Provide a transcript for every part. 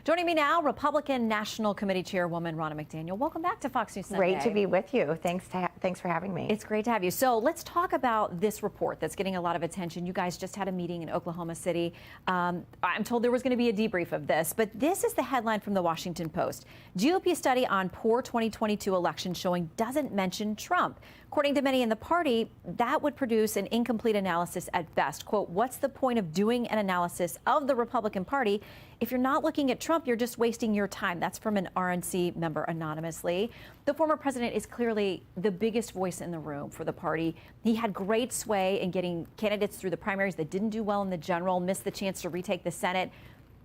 Joining me now, Republican National Committee Chairwoman Ronna McDaniel. Welcome back to Fox News Sunday. Great to be with you. Thanks for having me. It's great to have you. So let's talk about this report that's getting a lot of attention. You guys just had a meeting in Oklahoma City. I'm told there was going to be a debrief of this, but this is the headline from the Washington Post. GOP study on poor 2022 election showing doesn't mention Trump. According to many in the party, that would produce an incomplete analysis at best. Quote, what's the point of doing an analysis of the Republican Party if you're not looking at Trump? You're just wasting your time. That's from an RNC member anonymously. The former president is clearly the biggest voice in the room for the party. He had great sway in getting candidates through the primaries that didn't do well in the general, missed the chance to retake the Senate.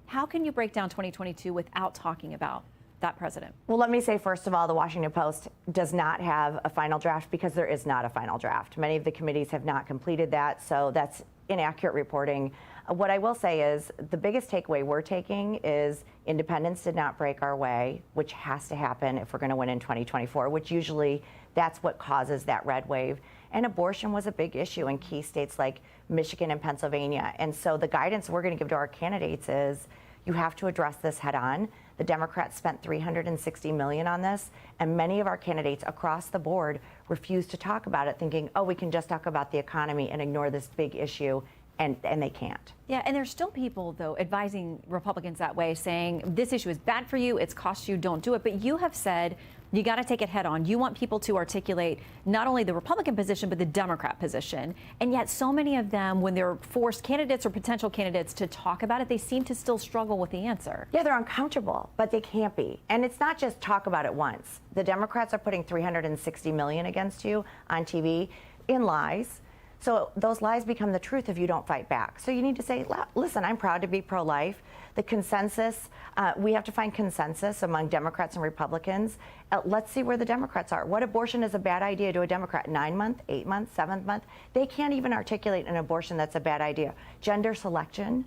How can you break down 2022 without talking about that president? Well, let me say, first of all, the Washington Post does not have a final draft because there is not a final draft. Many of the committees have not completed that, so that's inaccurate reporting. What I will say is the biggest takeaway we're taking is independents did not break our way, which has to happen if we're going to win in 2024, which usually that's what causes that red wave. And abortion was a big issue in key states like Michigan and Pennsylvania. And so the guidance we're going to give to our candidates is you have to address this head on. The Democrats spent $360 million on this, and many of our candidates across the board refuse to talk about it, thinking, oh, we can just talk about the economy and ignore this big issue, and they can't. Yeah, and there's still people, though, advising Republicans that way, saying this issue is bad for you, it's cost you, don't do it. But you have said you got to take it head on. You want people to articulate not only the Republican position, but the Democrat position. And yet so many of them, when they're forced candidates or potential candidates to talk about it, they seem to still struggle with the answer. Yeah, they're uncomfortable, but they can't be. And it's not just talk about it once. The Democrats are putting $360 million against you on TV in lies. So those lies become the truth if you don't fight back. So you need to say, listen, I'm proud to be pro-life. The consensus, we have to find consensus among Democrats and Republicans. Let's see where the Democrats are. What abortion is a bad idea to a Democrat? 9 month, 8 month, 7th month? They can't even articulate an abortion that's a bad idea. Gender selection.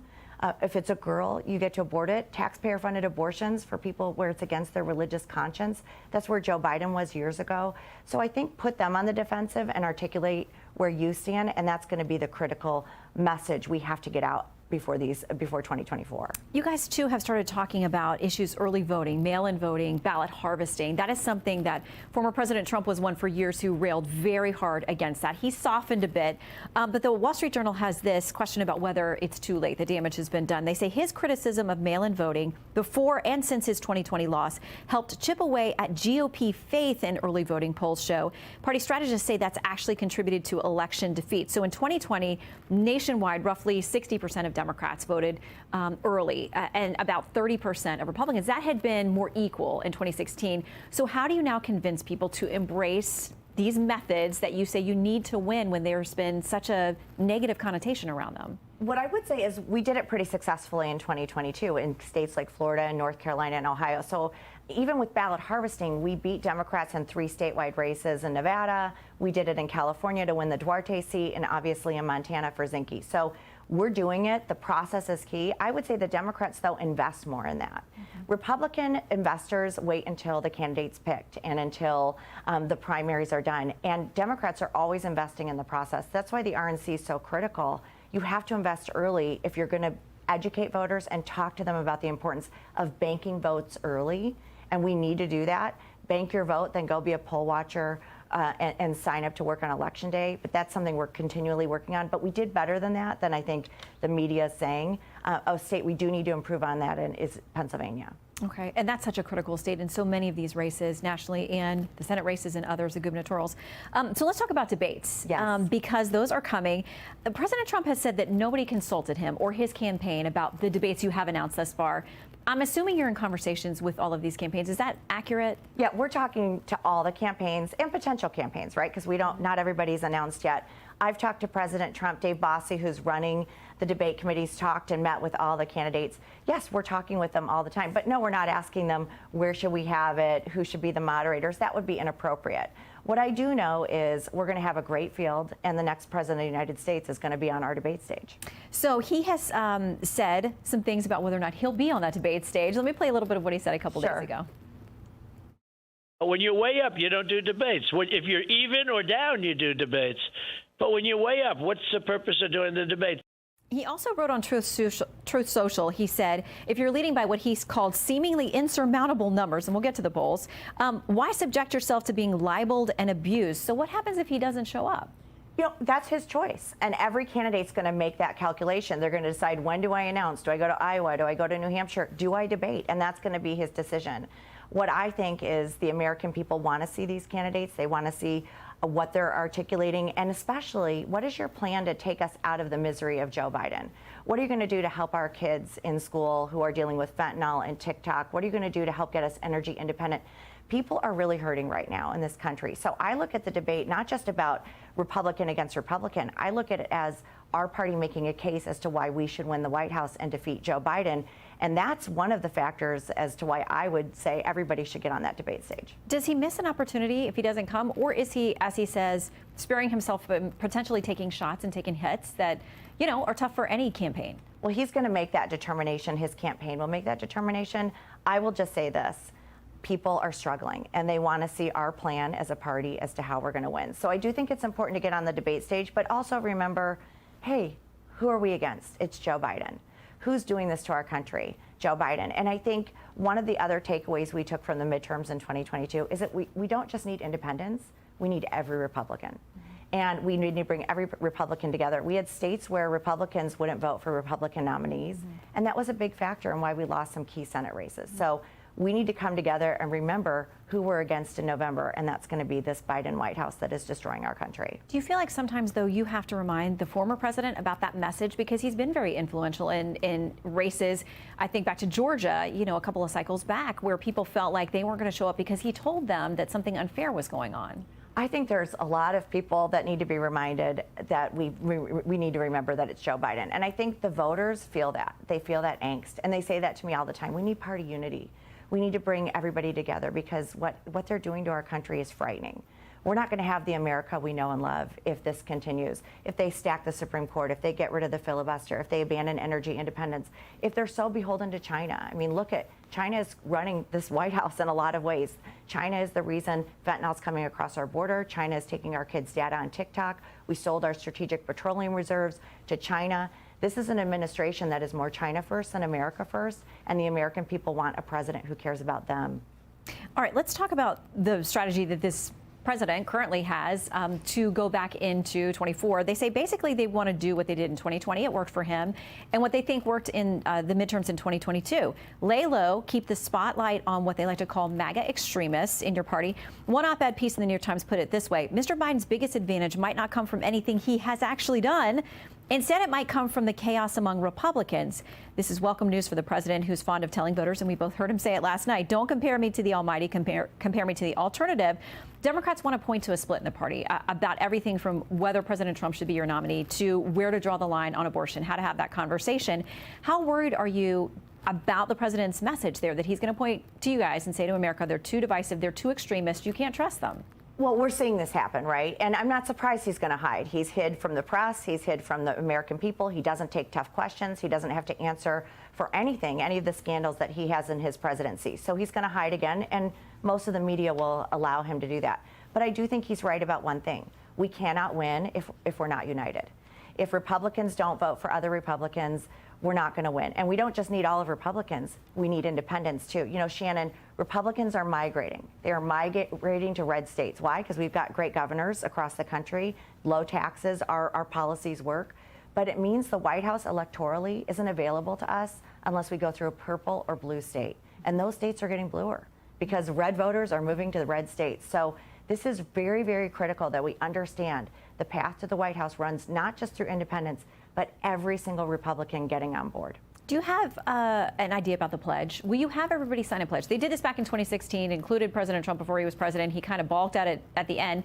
If it's a girl, you get to abort it. Taxpayer-funded abortions for people where it's against their religious conscience. That's where Joe Biden was years ago. So I think put them on the defensive and articulate where you stand, and that's going to be the critical message we have to get out before 2024. You guys, too, have started talking about issues early voting, mail-in voting, ballot harvesting. That is something that former President Trump was one for years who railed very hard against that. He softened a bit, but the Wall Street Journal has this question about whether it's too late. The damage has been done. They say his criticism of mail-in voting before and since his 2020 loss helped chip away at GOP faith in early voting, polls show. Party strategists say that's actually contributed to election defeat. So in 2020, nationwide, roughly 60% of Democrats voted early, and about 30% of Republicans. That had been more equal in 2016. So how do you now convince people to embrace these methods that you say you need to win when there's been such a negative connotation around them? What I would say is we did it pretty successfully in 2022 in states like Florida and North Carolina and Ohio. So even with ballot harvesting, we beat Democrats in 3 statewide races in Nevada. We did it in California to win the Duarte seat, and obviously in Montana for Zinke. So we're doing it. The process is key. I would say the Democrats, though, invest more in that. Republican investors wait until the candidate's picked and until the primaries are done. And Democrats are always investing in the process. That's why the RNC is so critical. You have to invest early if you're going to educate voters and talk to them about the importance of banking votes early. And we need to do that. Bank your vote, then go be a poll watcher and sign up to work on Election Day. But that's something we're continually working on. But we did better than that, than I think the media is saying. A state we do need to improve on that in is Pennsylvania. Okay, and that's such a critical state in so many of these races nationally and the Senate races and others, the gubernatorials. So let's talk about debates, yes. Because those are coming. President Trump has said that nobody consulted him or his campaign about the debates you have announced thus far. I'm assuming you're in conversations with all of these campaigns. Is that accurate? Yeah, we're talking to all the campaigns and potential campaigns, right? Because not everybody's announced yet. I've talked to President Trump. Dave Bossie, who's running the debate committees, talked and met with all the candidates. Yes, we're talking with them all the time. But no, we're not asking them where should we have it, who should be the moderators. That would be inappropriate. What I do know is we're going to have a great field, and the next president of the United States is going to be on our debate stage. So he has said some things about whether or not he'll be on that debate stage. Let me play a little bit of what he said a couple days ago. When you're way up, you don't do debates. If you're even or down, you do debates. But when you're way up, what's the purpose of doing the debate? He also wrote on Truth Social, he said, if you're leading by what he's called seemingly insurmountable numbers, and we'll get to the polls, why subject yourself to being libeled and abused? So what happens if he doesn't show up? You know, that's his choice. And every candidate's going to make that calculation. They're going to decide, when do I announce? Do I go to Iowa? Do I go to New Hampshire? Do I debate? And that's going to be his decision. What I think is the American people want to see these candidates. They want to see what they're articulating, and especially, what is your plan to take us out of the misery of Joe Biden? What are you going to do to help our kids in school who are dealing with fentanyl and TikTok? What are you going to do to help get us energy independent? People are really hurting right now in this country. So I look at the debate not just about Republican against Republican. I look at it as our party making a case as to why we should win the White House and defeat Joe Biden. And that's one of the factors as to why I would say everybody should get on that debate stage. Does he miss an opportunity if he doesn't come? Or is he, as he says, sparing himself from potentially taking shots and taking hits that, you know, are tough for any campaign? Well, he's going to make that determination. His campaign will make that determination. I will just say this. People are struggling, and they want to see our plan as a party as to how we're going to win. So I do think it's important to get on the debate stage, but also remember, hey, who are we against? It's Joe Biden. Who's doing this to our country? Joe Biden. And I think one of the other takeaways we took from the midterms in 2022 is that we don't just need independents, we need every Republican. And we need to bring every Republican together. We had states where Republicans wouldn't vote for Republican nominees, and that was a big factor in why we lost some key Senate races. So we need to come together and remember who we're against in November, and that's going to be this Biden White House that is destroying our country. Do you feel like sometimes, though, you have to remind the former president about that message? Because he's been very influential in races. I think back to Georgia, you know, a couple of cycles back, where people felt like they weren't going to show up because he told them that something unfair was going on. I think there's a lot of people that need to be reminded that we need to remember that it's Joe Biden. And I think the voters feel that. They feel that angst. And they say that to me all the time. We need party unity. We need to bring everybody together, because what they're doing to our country is frightening. We're not going to have the America we know and love if this continues. If they stack the Supreme Court, if they get rid of the filibuster, if they abandon energy independence, if they're so beholden to China. I mean, look at China is running this White House in a lot of ways. China is the reason fentanyl's coming across our border. China is taking our kids' data on TikTok. We sold our strategic petroleum reserves to China. This is an administration that is more China first than America first, and the American people want a president who cares about them. All right, let's talk about the strategy that this president currently has to go back into 24. They say basically they want to do what they did in 2020. It worked for him. And what they think worked in the midterms in 2022. Lay low, keep the spotlight on what they like to call MAGA extremists in your party. One op-ed piece in the New York Times put it this way: Mr. Biden's biggest advantage might not come from anything he has actually done. Instead, it might come from the chaos among Republicans. This is welcome news for the president, who's fond of telling voters, and we both heard him say it last night, don't compare me to the almighty, compare me to the alternative. Democrats want to point to a split in the party about everything from whether President Trump should be your nominee to where to draw the line on abortion, how to have that conversation. How worried are you about the president's message there, that he's going to point to you guys and say to America, they're too divisive, they're too extremist, you can't trust them? Well, we're seeing this happen, right? And I'm not surprised he's going to hide. He's hid from the press. He's hid from the American people. He doesn't take tough questions. He doesn't have to answer for anything, any of the scandals that he has in his presidency. So he's going to hide again, and most of the media will allow him to do that. But I do think he's right about one thing. We cannot win if we're not united. If Republicans don't vote for other Republicans, we're not going to win. And we don't just need all of Republicans. We need independents, too. You know, Shannon, Republicans are migrating. They are migrating to red states. Why? Because we've got great governors across the country, low taxes, our policies work. But it means the White House electorally isn't available to us unless we go through a purple or blue state. And those states are getting bluer because red voters are moving to the red states. So this is very, very critical that we understand the path to the White House runs not just through independents, but every single Republican getting on board. Do you have an idea about the pledge? Will you have everybody sign a pledge? They did this back in 2016, included President Trump before he was president. He kind of balked at it at the end.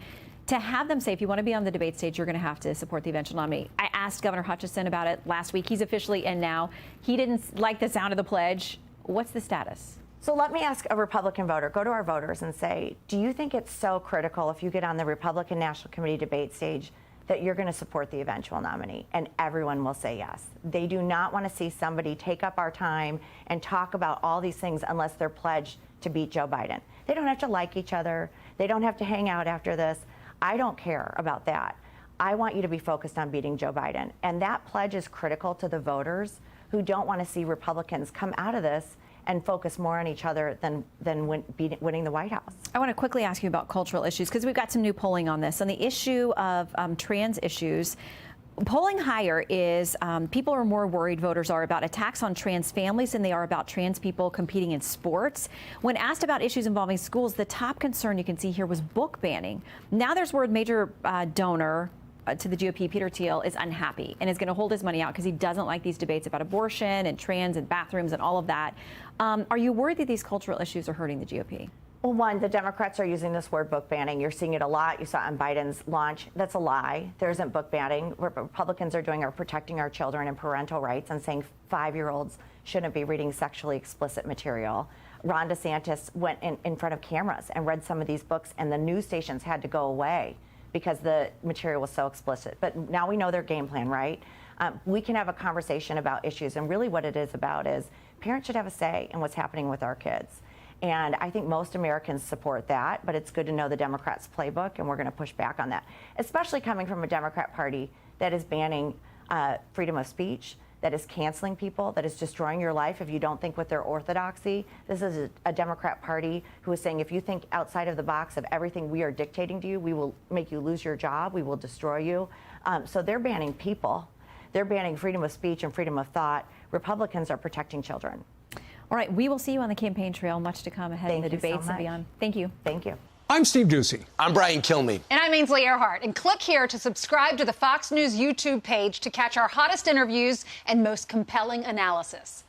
To have them say, if you want to be on the debate stage, you're going to have to support the eventual nominee. I asked Governor Hutchinson about it last week. He's officially in now. He didn't like the sound of the pledge. What's the status? So let me ask a Republican voter, go to our voters and say, do you think it's so critical if you get on the Republican National Committee debate stage that you're going to support the eventual nominee? And everyone will say yes. They do not want to see somebody take up our time and talk about all these things unless they're pledged to beat Joe Biden. They don't have to like each other. They don't have to hang out after this. I don't care about that. I want you to be focused on beating Joe Biden. And that pledge is critical to the voters who don't want to see Republicans come out of this and focus more on each other than winning the White House. I want to quickly ask you about cultural issues, because we've got some new polling on this. On the issue of trans issues, polling higher is people are more worried, voters are, about attacks on trans families than they are about trans people competing in sports. When asked about issues involving schools, the top concern you can see here was book banning. Now there's word major donor to the GOP, Peter Thiel, is unhappy and is going to hold his money out because he doesn't like these debates about abortion and trans and bathrooms and all of that. Are you worried that these cultural issues are hurting the GOP? Well, one, the Democrats are using this word book banning. You're seeing it a lot. You saw it on Biden's launch. That's a lie. There isn't book banning. What Republicans are doing are protecting our children and parental rights and saying 5-year-olds shouldn't be reading sexually explicit material. Ron DeSantis went in front of cameras and read some of these books, and the news stations had to go away because the material was so explicit. But now we know their game plan, right? We can have a conversation about issues, and really what it is about is parents should have a say in what's happening with our kids. And I think most Americans support that, but it's good to know the Democrats' playbook, and we're going to push back on that, especially coming from a Democrat Party that is banning freedom of speech, that is canceling people, that is destroying your life if you don't think with their orthodoxy. This is a Democrat Party who is saying if you think outside of the box of everything we are dictating to you, we will make you lose your job, we will destroy you. So they're banning people. They're banning freedom of speech and freedom of thought. Republicans are protecting children. All right, we will see you on the campaign trail. Much to come ahead in the debates and beyond. Thank you. Thank you. I'm Steve Ducey. I'm Brian Kilmeade. And I'm Ainsley Earhart. And click here to subscribe to the Fox News YouTube page to catch our hottest interviews and most compelling analysis.